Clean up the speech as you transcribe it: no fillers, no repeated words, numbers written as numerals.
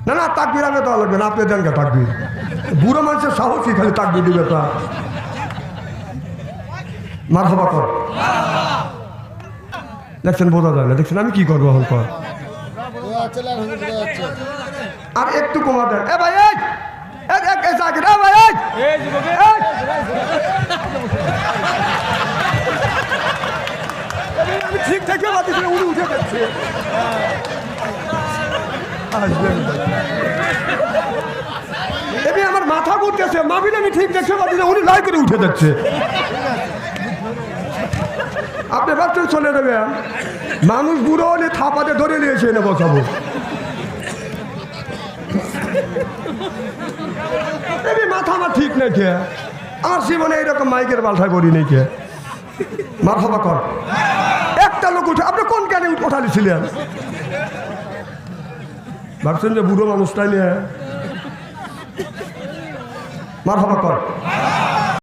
না না তাকবির আগে দেওয়া লাগবে না, আপনি দেন কে তাকবির? বুড়ো মানুষের সাহসই খালি তাকবির দিবে তা। মারহাবা কর। দেখছেন বোঝা যায় না, দেখছেন আমি কি করবো এখন কর। আর একটু কমা দেন। এ ভাই এই ভাই আমি ঠিক থেকে উনি উঠে যাচ্ছে। এমনি আমার মাথা ঘুরতেছে, মাবিল আমি ঠিক দেখতে পাচ্ছি না, উনি লাই করে উঠে যাচ্ছে। আপনি ভাবছেন চলে যাবেন, মানুষ বুড়ো হলে থাপাতে ধরে নিয়েছে এনে বসাবো। এমনি মাথা আমার ঠিক নেই কে, আমার জীবনে এইরকম মাইকের বালঠায় করি নেই কে। মারহাবা কর। একটা লোক উঠে, আপনি কোন কানে উঠালিছিলেন? ভাবছেন যে বুড়ো মানুষটাই নিয়ে। মারহাবা কর।